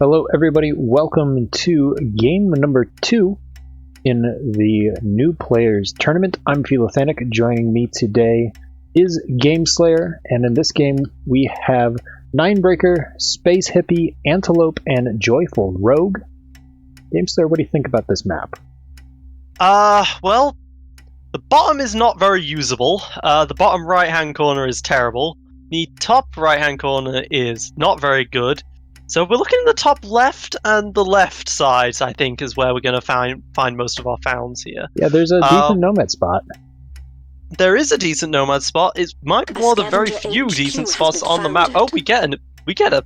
Hello everybody, welcome to game number 2 in the New Players Tournament. I'm Philothanic. Joining me today is Gameslayer, and in this game we have Xninebreaker, SpaceHippie, Antelope, and JoyfulRogue. Gameslayer, what do you think about this map? Well, the bottom is not very usable. The bottom right-hand corner is terrible. The top right-hand corner is not very good. So we're looking at the top left and the left sides, I think, is where we're going to find most of our founds here. Yeah, there's a decent nomad spot. There is a decent nomad spot. It might be one of the very few decent spots on the map. Oh, we get a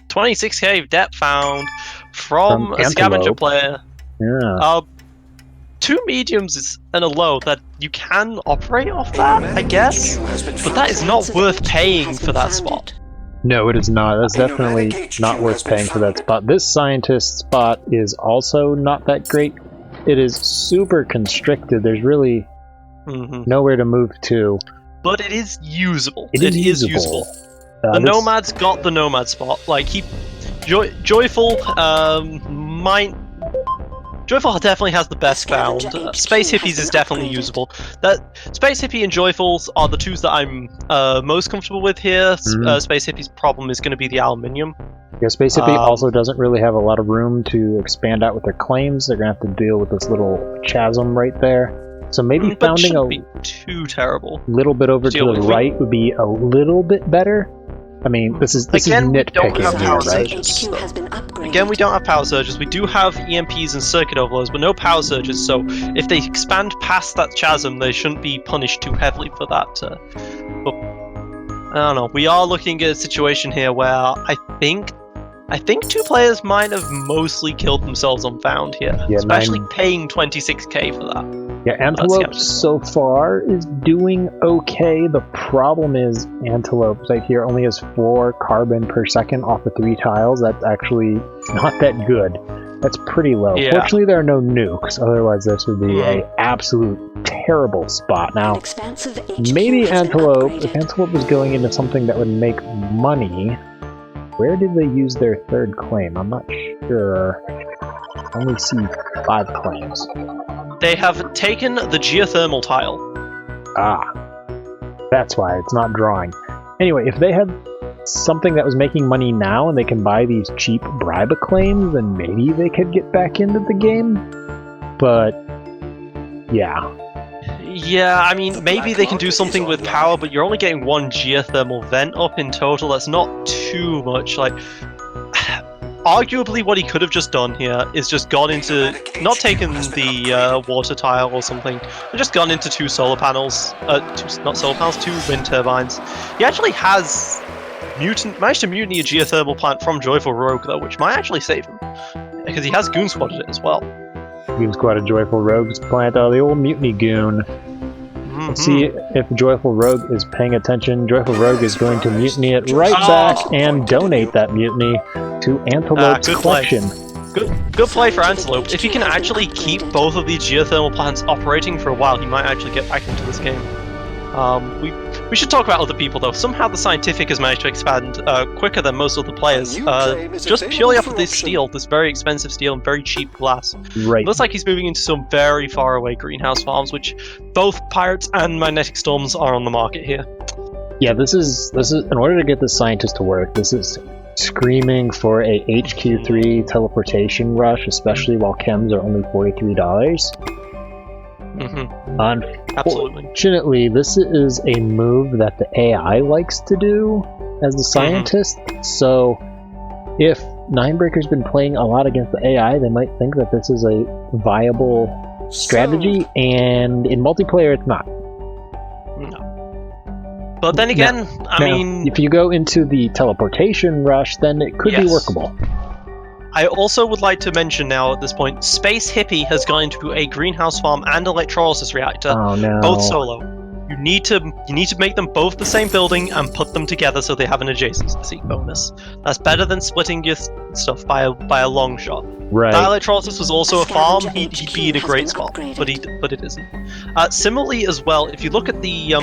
26k depth found from a scavenger player. Yeah. 2 mediums and a low that you can operate off that, I guess, but that is not worth paying for that spot. No, it is not. That's definitely not worth paying for that spot. This scientist spot is also not that great. It is super constricted. There's really nowhere to move to. But it is usable. It is usable. The Nomad's got the Nomad spot. Like, Joyful definitely has the best found. SpaceHippies is definitely usable. SpaceHippie and Joyfuls are the twos that I'm most comfortable with here. SpaceHippie's problem is going to be the aluminium. Yeah, SpaceHippie also doesn't really have a lot of room to expand out with their claims. They're going to have to deal with this little chasm right there. So maybe founding a be too terrible. Little bit over to the right would be a little bit better. I mean, this is nitpicking here, right? Again, we don't have power surges. We do have EMPs and circuit overloads, but no power surges. So if they expand past that chasm, they shouldn't be punished too heavily for that. But I don't know. We are looking at a situation here where I think 2 players might have mostly killed themselves on found here, especially paying 26k for that. Yeah, Antelope so far is doing okay. The problem is Antelope right here only has 4 carbon per second off of 3 tiles. That's actually not that good. That's pretty low. Yeah. Fortunately, there are no nukes. Otherwise, this would be a absolute terrible spot. Now, maybe Antelope, if Antelope was going into something that would make money, where did they use their 3rd claim? I'm not sure. I only see 5 claims. They have taken the geothermal tile. Ah, that's why it's not drawing. Anyway, if they had something that was making money now and they can buy these cheap bribe claims, then maybe they could get back into the game. But, yeah. Yeah, I mean, maybe they can do something with power, but you're only getting 1 geothermal vent up in total. That's not too much. Like, arguably what he could have just done here is just gone into, not taken the water tile or something, but just gone into 2 solar panels, not solar panels, 2 wind turbines. He actually has managed to mutiny a geothermal plant from JoyfulRogue though, which might actually save him, because he has goon squatted it as well. Goon squatted JoyfulRogue's plant, the old mutiny goon. Let's see if JoyfulRogue is paying attention. JoyfulRogue is going to mutiny it right back and donate that mutiny to Antelope's collection. Good play for Antelope. If he can actually keep both of these geothermal plants operating for a while, he might actually get back into this game. We should talk about other people though. Somehow the Scientific has managed to expand quicker than most other players, just purely off of this steel, this very expensive steel and very cheap glass. Right. Looks like he's moving into some very far away greenhouse farms, which both Pirates and Magnetic Storms are on the market here. Yeah, this is in order to get this scientist to work, this is screaming for a HQ3 teleportation rush, especially while chems are only $43. Unfortunately, this is a move that the AI likes to do as the scientist, so if Xninebreaker's been playing a lot against the AI, they might think that this is a viable strategy, and in multiplayer it's not. No. But then again, I mean, if you go into the teleportation rush, then it could be workable. I also would like to mention now at this point, SpaceHippie has gone into a greenhouse farm and electrolysis reactor, both solo. You need to make them both the same building and put them together so they have an adjacency bonus. That's better than splitting your stuff by a long shot. Right. That electrolysis was also a farm. He'd be in a great spot, but it isn't. Similarly as well, if you look at the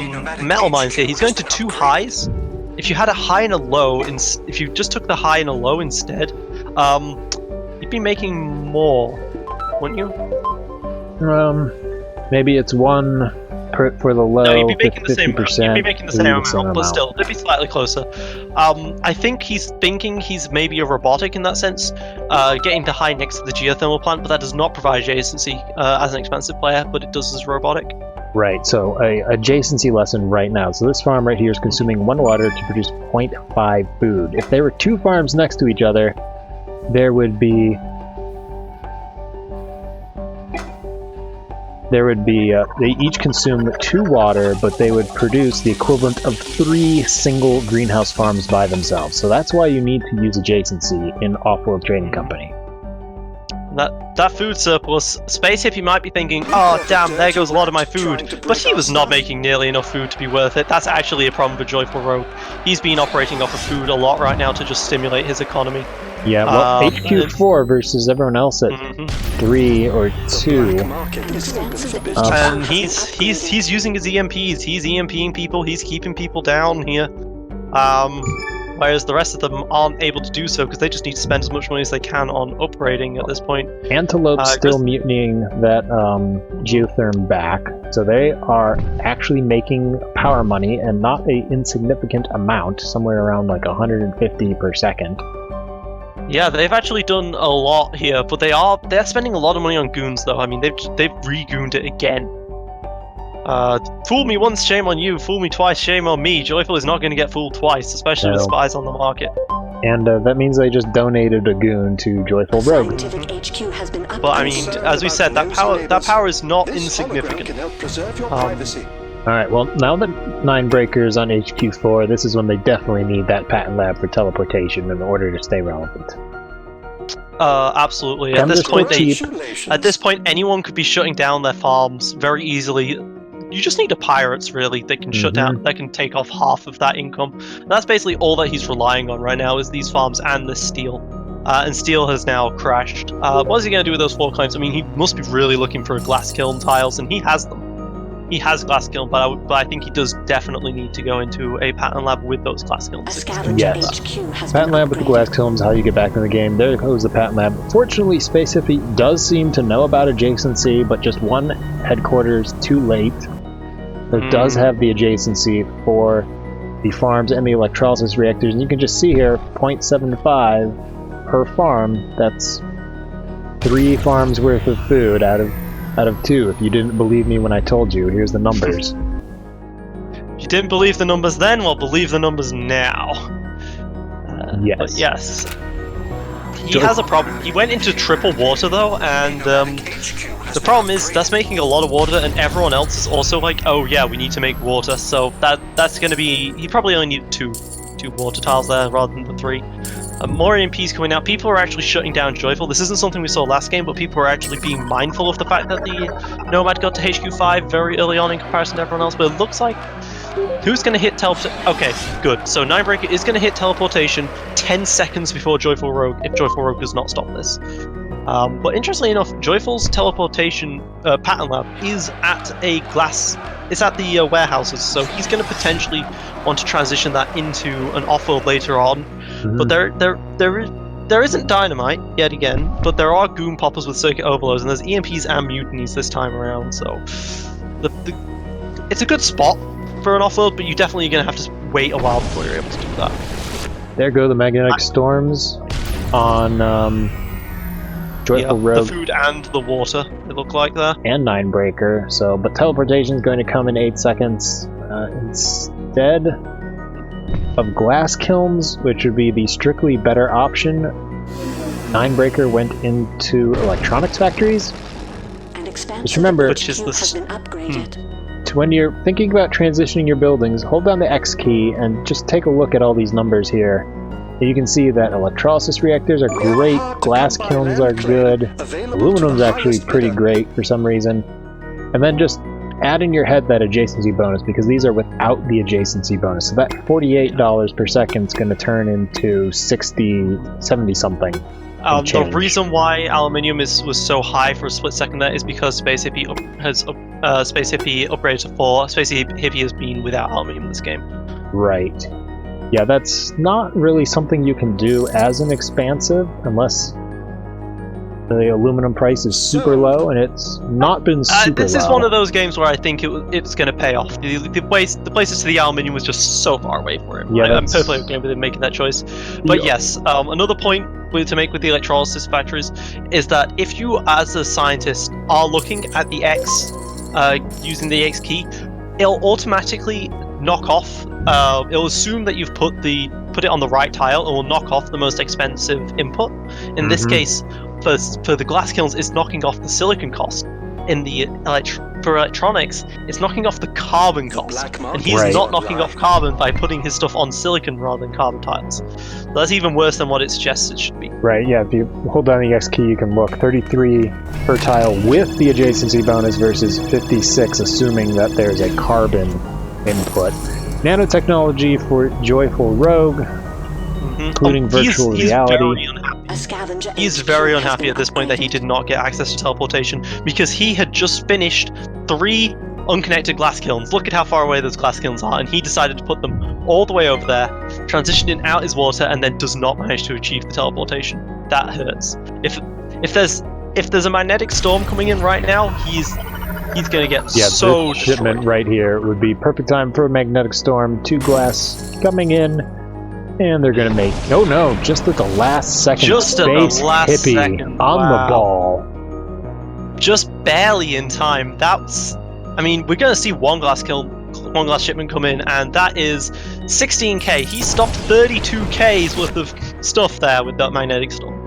metal mines here, he's going to 2 highs. If you had a high and a low, if you just took the high and a low instead, You'd be making more, wouldn't you? Maybe it's one for the low. No, you'd be making the same. 50%, You'd be making the same amount, but still, it'd be slightly closer. I think he's thinking he's maybe a robotic in that sense, getting to high next to the geothermal plant, but that does not provide adjacency as an expansive player, but it does as robotic. Right, so a adjacency lesson right now. So this farm right here is consuming 1 water to produce 0.5 food. If there were 2 farms next to each other, there would be they each consume 2 water, but they would produce the equivalent of 3 single greenhouse farms by themselves. So that's why you need to use adjacency in Offworld Trading Company. That food surplus, SpaceHippie might be thinking, oh damn, there goes a lot of my food, but he was not making nearly enough food to be worth it. That's actually a problem for JoyfulRogue. He's been operating off of food a lot right now to just stimulate his economy. Yeah, well, HQ4 versus everyone else at 3 or 2. And he's using his EMPs. He's EMPing people. He's keeping people down here. Whereas the rest of them aren't able to do so because they just need to spend as much money as they can on upgrading at this point. Antelope's still mutinying that geotherm back, so they are actually making power money, and not a insignificant amount, somewhere around like 150 per second. Yeah, they've actually done a lot here, but they're spending a lot of money on goons though. I mean, they've re-gooned it again. Fool me once, shame on you. Fool me twice, shame on me. Joyful is not going to get fooled twice, especially with spies on the market. And that means they just donated a goon to JoyfulRogue. But I mean, as we said, that power is not insignificant. Alright, well, now that Xninebreaker is on HQ4, this is when they definitely need that patent lab for teleportation in order to stay relevant. Absolutely. At this point, anyone could be shutting down their farms very easily. You just need a pirates, really. They can shut down. They can take off half of that income. And that's basically all that he's relying on right now is these farms and this steel. And steel has now crashed. What is he going to do with those 4 claims? I mean, he must be really looking for glass kiln tiles, and he has them. He has glass kiln, but I think he does definitely need to go into a patent lab with those glass kilns. Yes. Patent lab with the glass kilns, how you get back in the game. There goes the patent lab. Fortunately, SpaceHippie does seem to know about adjacency, but just one headquarters too late. It does have the adjacency for the farms and the electrolysis reactors, and you can just see here, 0.75 per farm. That's 3 farms worth of food out of 2. If you didn't believe me when I told you, here's the numbers. You didn't believe the numbers then? Well, believe the numbers now. Yes. But yes. He has a problem. He went into triple water though, and the problem is that's making a lot of water, and everyone else is also like, oh yeah, we need to make water. So that's going to be. He probably only needed two water tiles there rather than the 3. More EMPs coming out. People are actually shutting down Joyful. This isn't something we saw last game, but people are actually being mindful of the fact that the Nomad got to HQ5 very early on in comparison to everyone else. But it looks like who's going to hit teleportation? Okay, good. So Xninebreaker is going to hit teleportation 10 seconds before JoyfulRogue if JoyfulRogue does not stop this. But interestingly enough, Joyful's teleportation patent lab is at a glass. It's at the warehouses, so he's going to potentially want to transition that into an Offworld later on. But there isn't dynamite yet again, but there are goon poppers with circuit overloads, and there's EMPs and mutinies this time around. So it's a good spot for an Offworld, but you're definitely going to have to wait a while before you're able to do that. There go the magnetic storms on JoyfulRogue. The food and the water, it looked like there. And Xninebreaker. So, but teleportation is going to come in 8 seconds instead of glass kilns, which would be the strictly better option. Xninebreaker went into electronics factories. Just remember, which is to when you're thinking about transitioning your buildings, hold down the X key and just take a look at all these numbers here. You can see that electrolysis reactors are great, glass kilns are good, aluminum's actually pretty great for some reason. And then just add in your head that adjacency bonus, because these are without the adjacency bonus. So that $48 per second is going to turn into 60, 70 something. The reason why aluminium was so high for a split second there is because SpaceHippie has SpaceHippie upgraded to 4. SpaceHippie has been without aluminium in this game. Right. Yeah, that's not really something you can do as an expansive unless the aluminum price is super low, and it's not been super This low. is one of those games where I think it's going to pay off. The places to the aluminium was just so far away for him. Yeah, I'm perfectly okay with him making that choice. But yes, another point to make with the electrolysis factories is that if you, as a scientist, are looking at the X using the X key, it'll automatically knock off. It'll assume that you've put it on the right tile. It will knock off the most expensive input. In this case, for the glass kilns, it's knocking off the silicon cost. In the for electronics, it's knocking off the carbon cost, and he's not knocking off carbon by putting his stuff on silicon rather than carbon tiles. So that's even worse than what it suggests it should be. Right, yeah, if you hold down the X key, you can look 33 per tile with the adjacency bonus versus 56, assuming that there's a carbon input. Nanotechnology for JoyfulRogue, including virtual reality. He's very unhappy at this point that he did not get access to teleportation, because he had just finished 3 unconnected glass kilns. Look at how far away those glass kilns are, and he decided to put them all the way over there, transitioning out his water, and then does not manage to achieve the teleportation. That hurts. If there's a magnetic storm coming in right now, he's gonna get so this shipment destroyed. right here would be perfect time for a magnetic storm. 2 glass coming in. And they're gonna make just at the last second. Just at the last SpaceHippie second. on the ball. Just barely in time. I mean, we're gonna see one glass shipment come in, and that is 16k. He stopped 32k's worth of stuff there with that magnetic storm.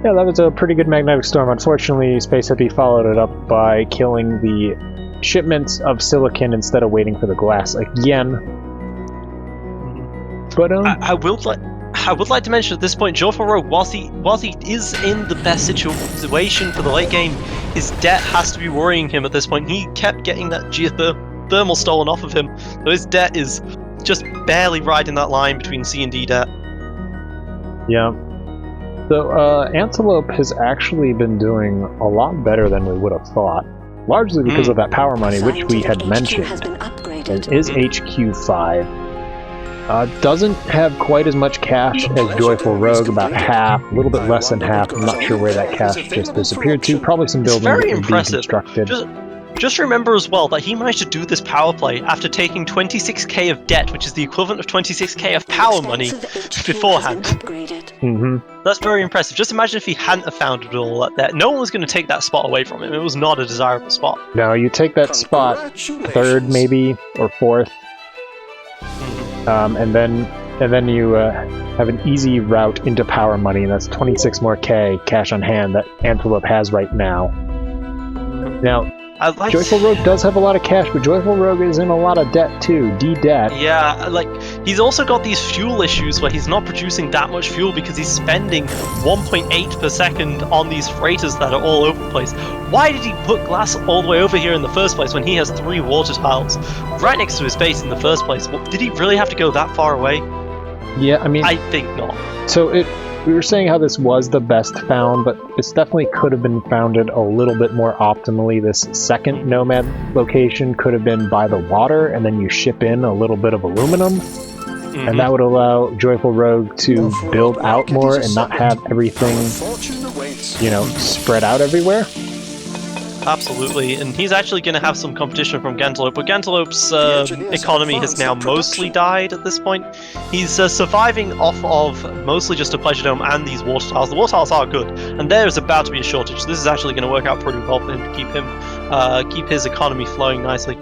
Yeah, that was a pretty good magnetic storm. Unfortunately, SpaceHippie followed it up by killing the shipments of silicon instead of waiting for the glass again. But I would like to mention at this point, JoyfulRogue, whilst he is in the best situation for the late game, his debt has to be worrying him at this point. He kept getting that geothermal stolen off of him, so his debt is just barely riding that line between C and D debt. Yeah. So Antelope has actually been doing a lot better than we would have thought, largely because of that power money, which we had mentioned. It is HQ5. Doesn't have quite as much cash as JoyfulRogue, about half, a little bit less than half. I'm not sure where that cash just disappeared to. Probably some buildings that were being constructed. Just remember as well that he managed to do this power play after taking 26k of debt, which is the equivalent of 26k of power money beforehand. That's very impressive. Just imagine if he hadn't have found it all like that. No one was going to take that spot away from him. It was not a desirable spot. No, you take that spot 3rd maybe, or 4th. And then you have an easy route into power money, and that's 26 more K cash on hand that Antelope has right now. Now, JoyfulRogue does have a lot of cash, but JoyfulRogue is in a lot of debt too, D-debt. Yeah, he's also got these fuel issues where he's not producing that much fuel because he's spending 1.8 per second on these freighters that are all over the place. Why did he put glass all the way over here in the first place when he has 3 water tiles right next to his base in the first place? Did he really have to go that far away? Yeah, I mean... I think not. So we were saying how this was the best found, but this definitely could have been founded a little bit more optimally. This second nomad location could have been by the water, and then you ship in a little bit of aluminum, and that would allow JoyfulRogue to build out more and not have everything, spread out everywhere. Absolutely, and he's actually going to have some competition from Gantalope, but Gantalope's economy has now mostly died at this point. He's surviving off of mostly just a pleasure dome and these water tiles. The water tiles are good, and there is about to be a shortage. This is actually going to work out pretty well for him to keep his economy flowing nicely.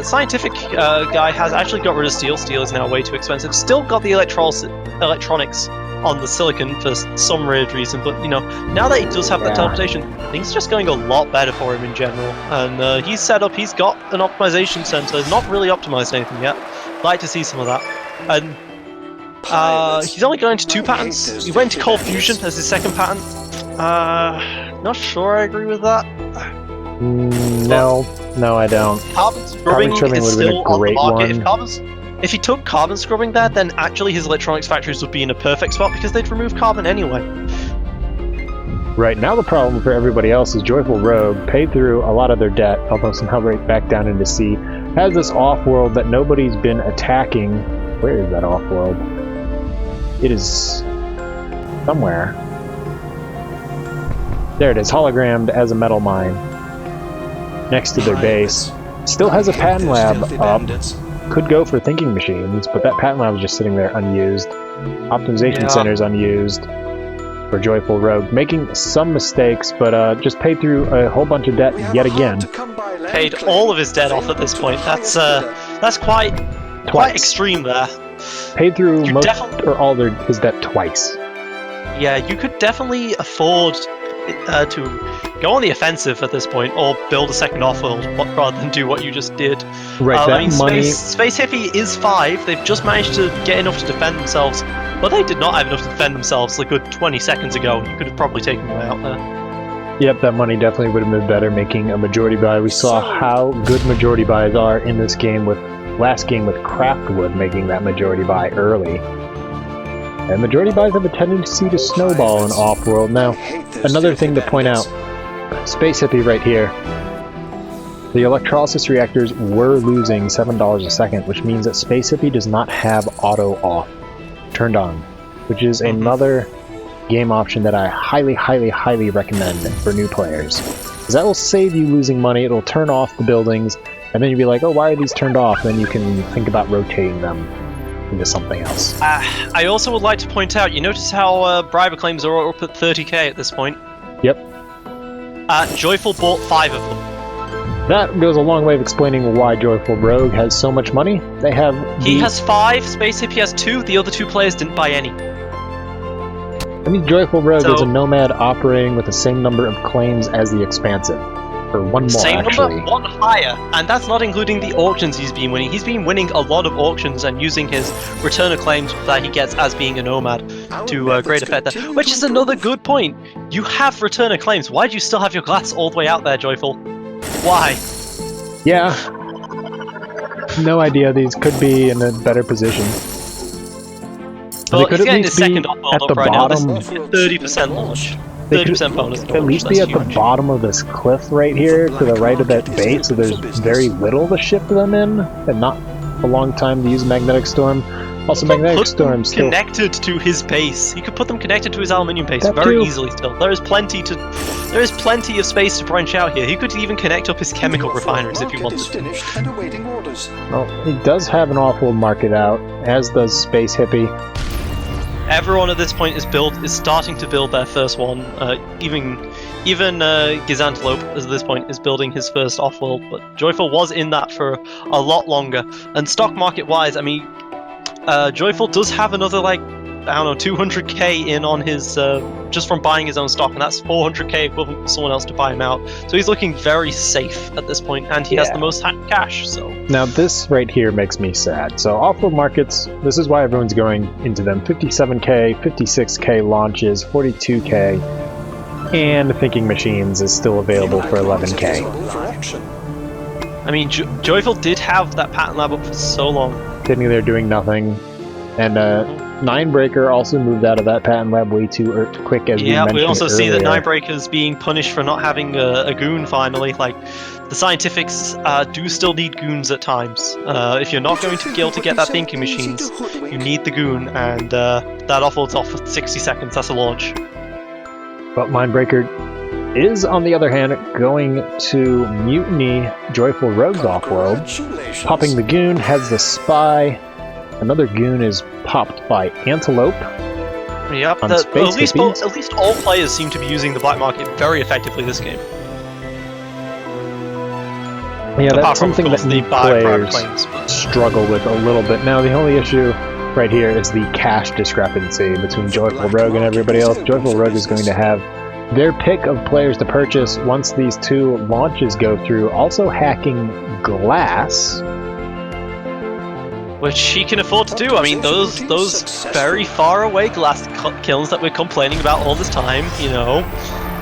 Scientific guy has actually got rid of steel. Steel is now way too expensive. Still got the electronics on the silicon for some weird reason, but now that he does have that teleportation, things are just going a lot better for him in general. And he's got an optimization center, not really optimized anything yet. Like to see some of that. And he's only going to 2 patents. He went to cold fusion as his second patent. Not sure I agree with that. No, I don't. Carbon scrubbing is still on the market. If he took carbon scrubbing there, then actually his electronics factories would be in a perfect spot because they'd remove carbon anyway. Right, now the problem for everybody else is JoyfulRogue paid through a lot of their debt, although somehow right back down into C, has this Offworld that nobody's been attacking Where is that Offworld? It is somewhere. There it is, hologrammed as a metal mine. Next to their base. Still has a patent lab up. Could go for thinking machines, but that patent lab is just sitting there unused. Optimization center's unused for JoyfulRogue. Making some mistakes, but just paid through a whole bunch of debt yet again. Paid all of his debt off at this point. That's quite extreme there. Paid through most or all his debt twice. Yeah, you could definitely afford to go on the offensive at this point, or build a second Offworld rather than do what you just did. Right, that I mean, money... SpaceHippie is 5. They've just managed to get enough to defend themselves, but they did not have enough to defend themselves a good 20 seconds ago. You could have probably taken them out there. Yep, that money definitely would have been better making a majority buy. We saw how good majority buys are in this game, with last game with Craftwood making that majority buy early. And majority buys have a tendency to snowball in Offworld. Now, another thing to point out, SpaceHippie right here, the electrolysis reactors were losing $7 a second, which means that SpaceHippie does not have auto off turned on, which is another game option that I highly, highly, highly recommend for new players. Because that will save you losing money, it'll turn off the buildings, and then you'll be like, oh, why are these turned off? And then you can think about rotating them into something else. I also would like to point out, you notice how briber claims are up at 30k at this point? Yep. Joyful bought 5 of them. That goes a long way of explaining why JoyfulRogue has so much money. They have... He has 5, SpaceHippie has 2, the other 2 players didn't buy any. I mean, JoyfulRogue is a nomad operating with the same number of claims as the Expansive. Or one more, same actually. Number, 1 higher, and that's not including the auctions he's been winning. He's been winning a lot of auctions and using his return of claims that he gets as being a nomad to great effect there. Which is another good point. You have return of claims. Why do you still have your glass all the way out there, Joyful? Why? Yeah. No idea. These could be in a better position. Well, he's getting his second Offworld up right now. This is a 30% launch. 30% bonus. At least be at the bottom of this cliff right here, to the right of that base, so there's very little to ship them in, and not a long time to use Magnetic Storm. Also, Magnetic Storm still connected to his base. He could put them connected to his aluminium base very easily. Still, there is plenty of space to branch out here. He could even connect up his chemical refineries if he wanted to. Well, he does have an Offworld market out, as does SpaceHippie. Everyone at this point is starting to build their first one. Even gizzalantalope at this point is building his first Offworld, but Joyful was in that for a lot longer. And stock market wise, I mean, Joyful does have another, like, I don't know, 200k in on his just from buying his own stock, and that's 400k equivalent for someone else to buy him out. So he's looking very safe at this point, and he has the most cash. So now this right here makes me sad. So Offworld markets, this is why everyone's going into them. 57k, 56k launches, 42k, and thinking machines is still available for 11k. I mean, Joyful did have that patent lab up for so long. Sitting there doing nothing, and Xninebreaker also moved out of that patent lab way too quick, as we mentioned we also earlier. see that Xninebreaker's being punished for not having a goon finally. Like, the scientifics do still need goons at times. If you're not going to be able to get that thinking machines, you need the goon, and that Offworld's off for 60 seconds, that's a launch. But Xninebreaker is, on the other hand, going to mutiny JoyfulRogue's Offworld. Popping the goon, has the spy. Another goon is popped by Antelope. Yep, at least all players seem to be using the black market very effectively this game. Yeah, that's something that new players struggle with a little bit. Now, the only issue right here is the cash discrepancy between JoyfulRogue and everybody else. JoyfulRogue is going to have their pick of players to purchase once these 2 launches go through. Also hacking glass, which he can afford to do. I mean, those very far away glass kilns that we're complaining about all this time, you know,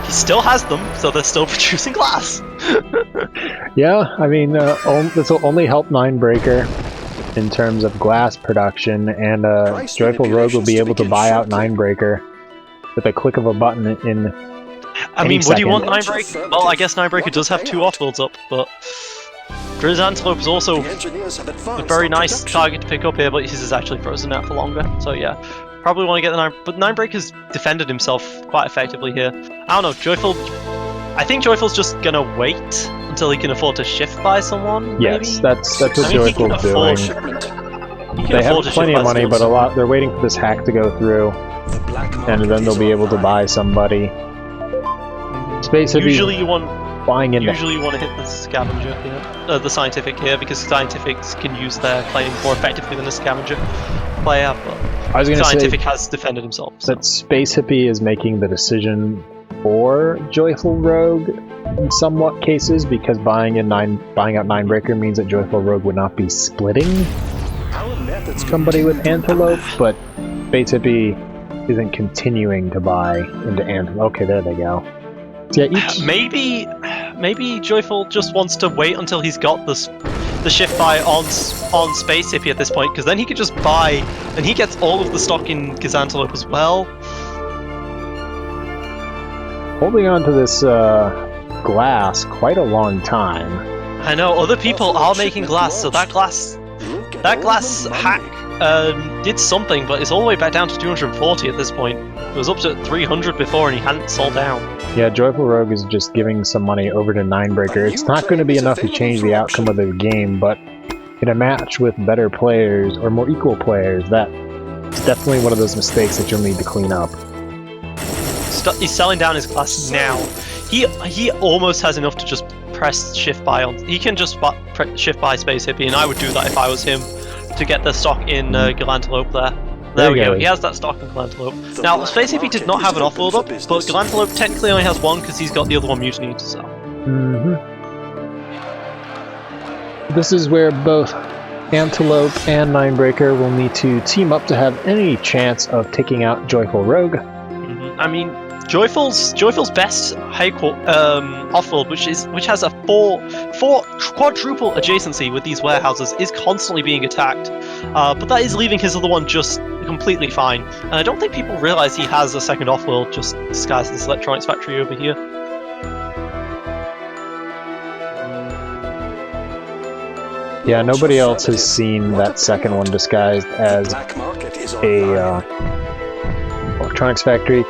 he still has them, so they're still producing glass. Yeah, I mean, this will only help Xninebreaker in terms of glass production, and JoyfulRogue will be able to buy out Xninebreaker with a click of a button in I mean, would you want Xninebreaker? Well, I guess Xninebreaker does have 2 Offworlds up, but Gizzalantalope is also The engineers have advanced a very our nice production. target to pick up here, but his is actually frozen out for longer. So yeah, probably want to get the 9. But 9breaker's defended himself quite effectively here. I don't know, Joyful. I think Joyful's just gonna wait until he can afford to shift by someone. Yes, maybe? that's what I mean, he can Joyful's afford- doing. Shipment. He can They have afford to plenty shift of by money, skills. but they're waiting for this hack to go through, The black and market then they'll is be able to online. buy somebody. SpaceHippie Usually you want buying into. Usually you want to hit the scavenger here, the scientific here, because scientifics can use their claim more effectively than a scavenger player, but I was going to say scientific has defended himself. So. that SpaceHippie is making the decision for JoyfulRogue in somewhat cases, because buying out 9breaker means that JoyfulRogue would not be splitting Our methods somebody with continue Antelope, but SpaceHippie isn't continuing to buy into Antelope. Okay, there they go. So yeah, each Maybe Joyful just wants to wait until he's got the shift buy on SpaceHippie at this point, because then he could just buy, and he gets all of the stock in Gizzalantalope as well. holding on to this glass quite a long time. I know other people are making glass, so that glass Look at That all glass the money. hack did something, but it's all the way back down to 240 at this point. It was up to 300 before and he hadn't sold down. Yeah, JoyfulRogue is just giving some money over to 9breaker. It's not going to be enough to change the outcome of the game, but in a match with better players, or more equal players, that's definitely one of those mistakes that you'll need to clean up. He's selling down his glass now. He almost has enough to just press shift buy on. He can just shift buy SpaceHippie, and I would do that if I was him, to get the stock in Gizzalantalope there. There we go. He has that stock in Gizzalantalope. Now, SpaceHippie did not have an Offworld up, but Gizzalantalope technically only has one because he's got the other one mutinied, so. This is where both Antelope and 9breaker will need to team up to have any chance of taking out JoyfulRogue. I mean, Joyful's best Offworld, which has a quadruple adjacency with these warehouses, is constantly being attacked. But that is leaving his other one just completely fine. And I don't think people realize he has a second Offworld just disguised as this electronics factory over here. Yeah, nobody else has seen that second one disguised as Black market is a electronics factory.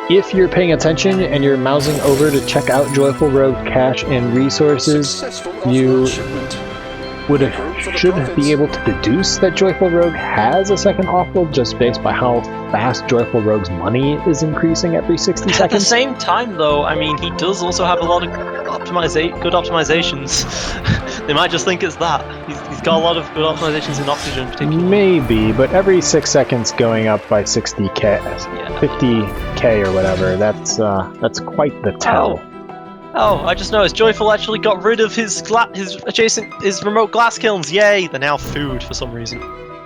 If you're paying attention and you're mousing over to check out JoyfulRogue cash and resources, you should be able to deduce that JoyfulRogue has a second Offworld just based by how fast JoyfulRogue's money is increasing every 60 seconds. At the same time, though, I mean, he does also have a lot of good optimizations. They might just think it's that. He's got a lot of good optimizations in oxygen, particularly. Maybe, but every 6 seconds going up by 60k, 50k or whatever, that's quite the tell. Oh, I just noticed Joyful actually got rid of his remote glass kilns. Yay! They're now food for some reason.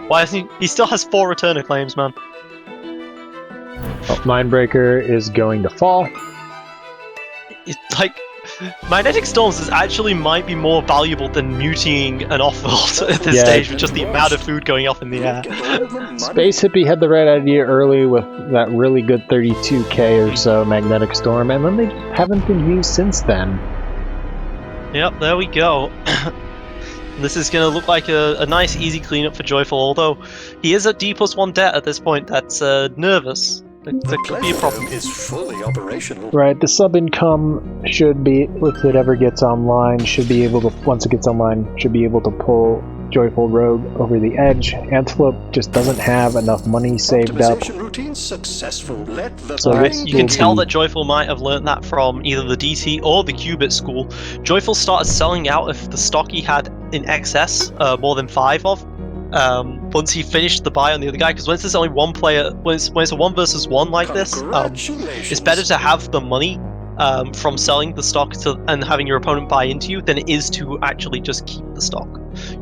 Why isn't he still has 4 returner claims, man. Well, 9breaker is going to fall. It's like Magnetic Storms might be more valuable than mutinying an Offworld at this stage with just the amount of food going off in the air. SpaceHippie had the right idea early with that really good 32k or so Magnetic Storm, and then they just haven't been used since then. Yep, there we go. This is going to look like a nice, easy cleanup for Joyful, although he is at D+1 debt at this point. That's nervous. That could be a problem. Is fully operational. Right, the sub income should be, if it ever gets online, should be able to, once it gets online, should be able to pull JoyfulRogue over the edge. Antelope just doesn't have enough money saved up. Optimization routine successful. Let the So this You can will tell be- that Joyful might have learnt that from either the DT or the Qubit school. Joyful started selling out of the stock he had in excess, more than 5 of. Once he finished the buy on the other guy, because once there's only one player, when it's a 1 versus 1 like this, it's better to have the money from selling the stock and having your opponent buy into you than it is to actually just keep the stock.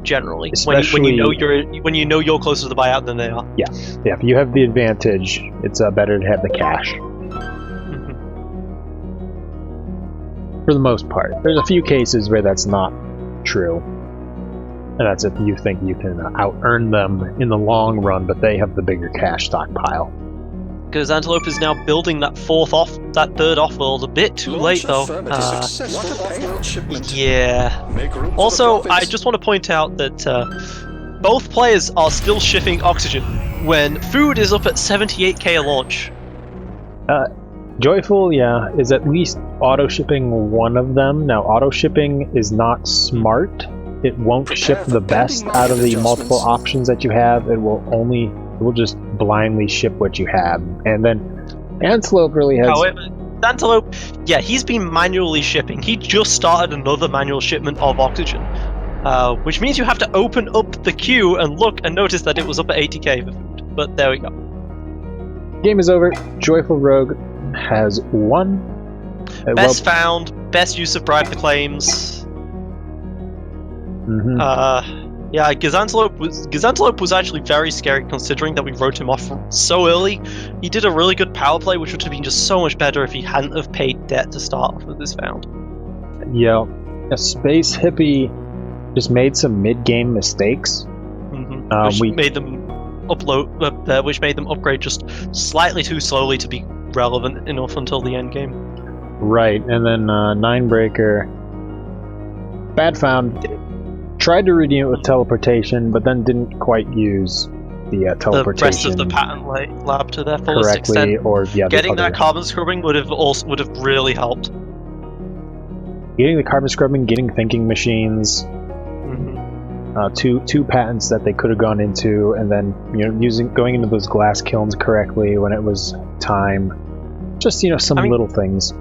Generally, when you know you're closer to the buyout than they are. Yeah, if you have the advantage, it's better to have the cash. For the most part. There's a few cases where that's not true. And that's if you think you can out-earn them in the long run, but they have the bigger cash stockpile. Gizzalantalope is now building that third off-world a bit too late though. Yeah. Also, I just want to point out that both players are still shipping oxygen when food is up at 78k a launch. Joyful, yeah, is at least auto-shipping one of them. Now, auto-shipping is not smart. It won't ship the best out of the multiple options that you have. It will just blindly ship what you have. And then Antelope really has... However, Antelope, yeah, he's been manually shipping. He just started another manual shipment of oxygen. Which means you have to open up the queue and look and notice that it was up at 80k for food. But there we go. Game is over. JoyfulRogue has won. Best found, best use of bribe the claims. Yeah, Gizzalantalope was actually very scary considering that we wrote him off so early. He did a really good power play, which would have been just so much better if he hadn't have paid debt to start off with this found. Yeah, SpaceHippie just made some mid-game mistakes. Which made them upgrade just slightly too slowly to be relevant enough until the end game. Right, and then xninebreaker, bad found. Tried to redeem it with teleportation, but then didn't quite use the teleportation. The rest of the patent lab to their fullest correctly, extent. or getting that carbon scrubbing would have really helped. Getting the carbon scrubbing, getting thinking machines, two patents that they could have gone into, and then going into those glass kilns correctly when it was time. Just some little things.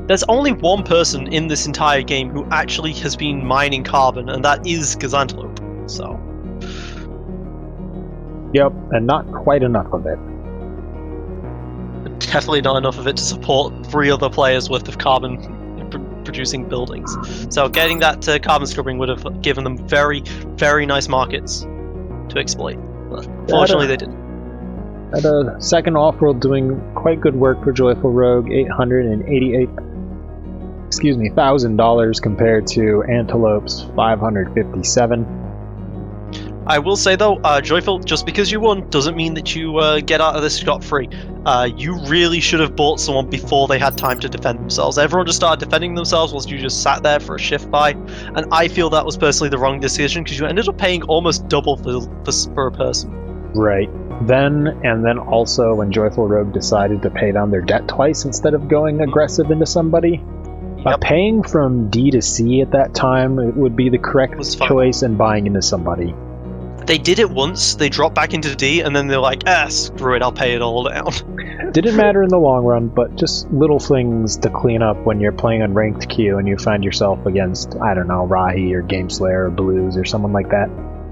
There's only one person in this entire game who actually has been mining carbon, and that is Gizzalantalope. So. Yep, and not quite enough of it. Definitely not enough of it to support 3 other players worth of carbon producing buildings. So getting that carbon scrubbing would have given them very, very nice markets to exploit. But fortunately, they didn't. At a second Offworld doing quite good work for JoyfulRogue, $1,000 compared to Antelope's $557. I will say though, Joyful, just because you won doesn't mean that you get out of this scot-free. You really should have bought someone before they had time to defend themselves. Everyone just started defending themselves whilst you just sat there for a shift buy, and I feel that was personally the wrong decision because you ended up paying almost double for a person. Right. Then also when JoyfulRogue decided to pay down their debt twice instead of going aggressive into somebody. Yep. Paying from D to C at that time it would be the correct choice and buying into somebody. They did it once, they dropped back into D, and then they're like, screw it, I'll pay it all down. Didn't matter in the long run, but just little things to clean up when you're playing on ranked queue and you find yourself against, I don't know, Rahi or Gameslayer or Blues or someone like that.